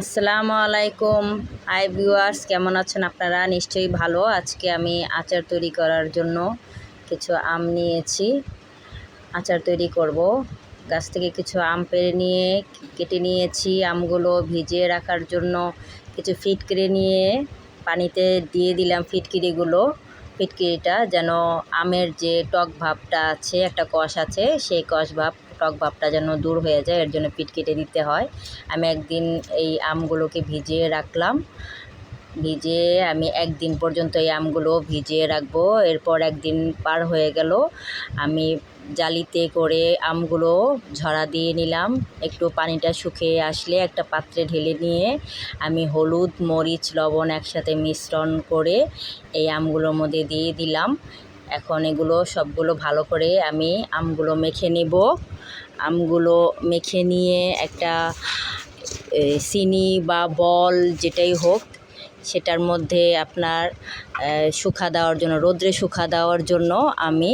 আসসালামু আলাইকুম। Hi viewers, কেমন আছেন আপনারা? নিশ্চয়ই ভালো। আজকে আমি আচার তৈরি করার জন্য কিছু আম নিয়েছি। আচার তৈরি করব। গাছ থেকে কিছু আম পেড়ে নিয়ে কেটে নিয়েছি। আমগুলো ভিজিয়ে রাখার জন্য কিছু ফিটকিরি নিয়ে পানিতে দিয়ে দিলাম। ফিটকিরিটা যেন আমের যে টক ভাবটা আছে, একটা কষ আছে, সেই টক ভাবটা যেন দূর হয়ে যায়, এর জন্য ফিটকিরি দিতে হয়। আমি একদিন এই আমগুলোকে ভিজিয়ে রাখলাম। আমি একদিন পর্যন্ত এই আমগুলো ভিজিয়ে রাখবো। এরপর একদিন পার হয়ে গেল, আমি জালিতে করে আমগুলো ঝরা দিয়ে নিলাম। একটু পানিটা শুকিয়ে আসলে একটা পাত্রে ঢেলে নিয়ে আমি হলুদ, মরিচ, লবণ একসাথে মিশ্রণ করে এই আমগুলোর মধ্যে দিয়ে দিলাম। এখন এগুলো সবগুলো ভালো করে আমি আমগুলো মেখে নেব। আমগুলো মেখে নিয়ে একটা চিনি বা বল যেটাই হোক, সেটার মধ্যে আপনার রোদ্রে শুকা দেওয়ার জন্য আমি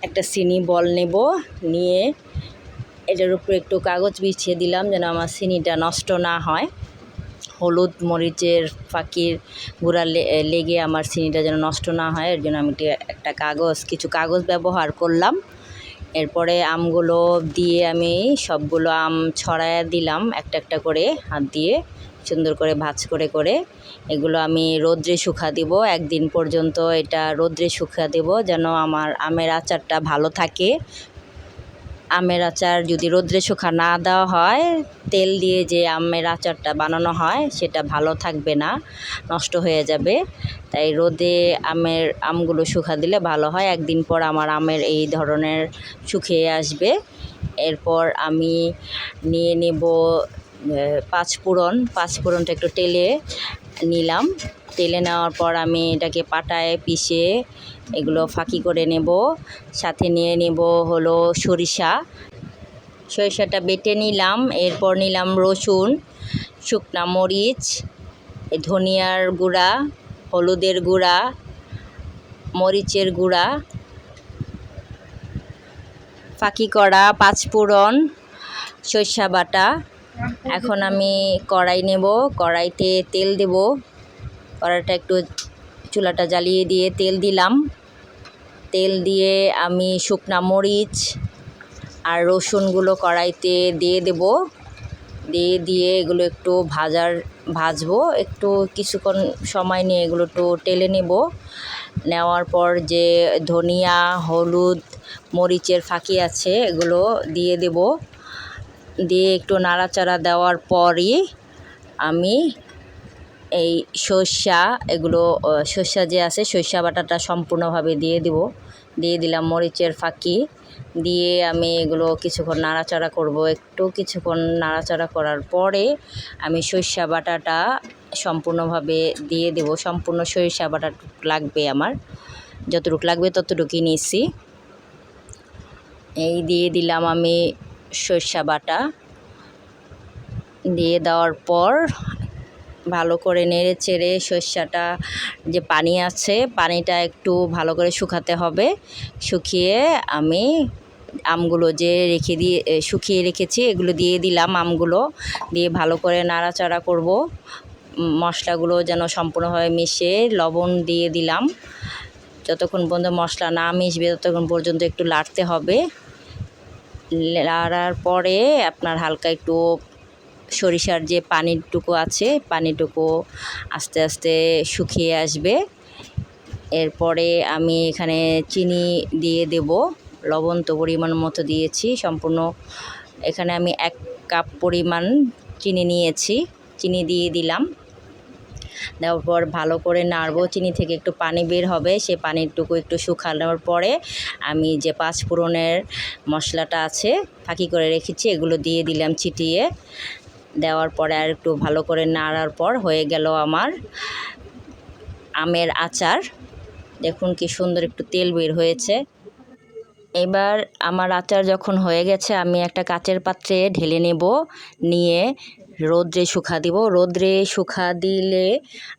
একটা চিনি বল নেব। নিয়ে এটার উপরে একটু কাগজ বিছিয়ে দিলাম যেন আমার চিনিটা নষ্ট না হয়। হলুদ মরিচের ফাঁকির গুঁড়া লেগে আমার চিনিটা যেন নষ্ট না হয়, এর জন্য আমি কিছু কাগজ ব্যবহার করলাম। এরপরে আমগুলো দিয়ে আমি সবগুলো আম ছড়ায়া দিলাম একটা একটা করে হাত দিয়ে, সুন্দর করে ভাঁজ করে এগুলো আমি রোদ্রে শুকা দেব। একদিন পর্যন্ত এটা রোদ্রে শুকা দেব যেন আমার আমের আচারটা ভালো থাকে। আমের আচার যদি রোদ্রে শুকা না দেওয়া হয়, তেল দিয়ে যে আমের আচারটা বানানো হয় সেটা ভালো থাকবে না, নষ্ট হয়ে যাবে। তাই রোদে আমগুলো শুকা দিলে ভালো হয়। একদিন পর আমার আমের এই ধরনের শুকিয়ে আসবে। এরপর আমি নিয়ে নেব পাঁচফোড়নটা একটু টেলে নিলাম। তেলে নেওয়ার পর আমি এটাকে পাটায় পিষে এগুলো ফাঁকি করে নেব। সাথে নিয়ে নেব হলো সরিষাটা বেটে নিলাম। এরপর নিলাম রসুন, শুকনা মরিচ, ধনিয়ার গুঁড়া, হলুদের গুঁড়া, মরিচের গুঁড়া, ফাঁকি করা পাঁচফোড়ন, সরিষা বাটা। এখন আমি কড়াই নেব, কড়াইতে তেল দেব। কড়াইটা একটু চুলাটা জ্বালিয়ে দিয়ে তেল দিলাম। তেল দিয়ে আমি শুকনা মরিচ আর রসুনগুলো কড়াইতে দিয়ে দেব। দিয়ে এগুলো একটু ভাজবো। একটু কিছুক্ষণ সময় নিয়ে এগুলো একটু টেলে নেব। নেওয়ার পর যে ধনিয়া, হলুদ, মরিচের ফাঁকি আছে এগুলো দিয়ে দেব। দিয়ে একটু নাড়াচাড়া দেওয়ার পরই আমি এই সর্ষা যে আছে, সর্ষা বাটাটা সম্পূর্ণভাবে দিয়ে দিলাম মরিচের ফাঁকি দিয়ে আমি এগুলো কিছুক্ষণ নাড়াচাড়া করব। কিছুক্ষণ নাড়াচাড়া করার পরে আমি সর্ষা বাটাটা সম্পূর্ণভাবে দিয়ে দেব। সম্পূর্ণ সরিষা বাটা লাগবে আমার, যতটুকু লাগবে ততটুকুই নিয়েছি। এই দিয়ে দিলাম আমি সরিষা বাটা। দিয়ে দেওয়ার পর ভালো করে নেড়ে চেড়ে সর্ষাটা যে পানি আছে, পানিটা একটু ভালো করে শুকাতে হবে। শুকিয়ে আমি আমগুলো যে শুকিয়ে রেখেছি এগুলো দিয়ে দিলাম। আমগুলো দিয়ে ভালো করে নাড়াচাড়া করব। মশলাগুলো যেন সম্পূর্ণভাবে মিশে, লবণ দিয়ে দিলাম। যতক্ষণ পর্যন্ত মশলা না মিশবে ততক্ষণ পর্যন্ত একটু নাড়তে হবে। নাড়ার পরে আপনার হালকা একটু সরিষার যে পানিটুকু আছে, পানিটুকু আস্তে আস্তে শুকিয়ে আসবে। এরপরে আমি এখানে চিনি দিয়ে দেব। লবণ তো পরিমাণ মতো দিয়েছি সম্পূর্ণ। এখানে আমি 1 কাপ পরিমাণ চিনি নিয়েছি, চিনি দিয়ে দিলাম। দেওয়ার পর ভালো করে নাড়বো। চিনি থেকে একটু পানি বের হবে, সে পানিটুকু একটু শুকানোর পরে আমি যে পাঁচফোড়নের মশলাটা আছে ফাঁকি করে রেখেছি এগুলো দিয়ে দিলাম ছিটিয়ে। দেওয়ার পরে আর একটু ভালো করে নাড়ার পর হয়ে গেল আমার আমের আচার। দেখুন কি সুন্দর একটু তেল বের হয়েছে। এবার আমার আচার যখন হয়ে গেছে আমি একটা কাচের পাত্রে ঢেলে নেব, নিয়ে রোদ্রে শুকা দিব। রোদ্রে শুকা দিলে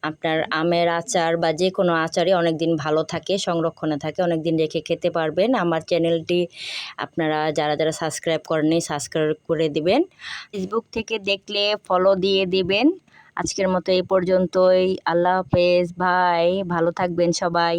আপনার আমের আচার বা যে কোনো আচারই অনেক দিন ভালো থাকে, সংরক্ষণে থাকে, অনেক দিন রেখে খেতে পারবেন। আমার চ্যানেলটি আপনারা যারা যারা সাবস্ক্রাইব করেননি সাবস্ক্রাইব করে দিবেন। ফেসবুক থেকে দেখলে ফলো দিয়ে দিবেন। আজকের মতো এই পর্যন্তই। আল্লাহ হাফেজ, ভাই ভালো থাকবেন সবাই।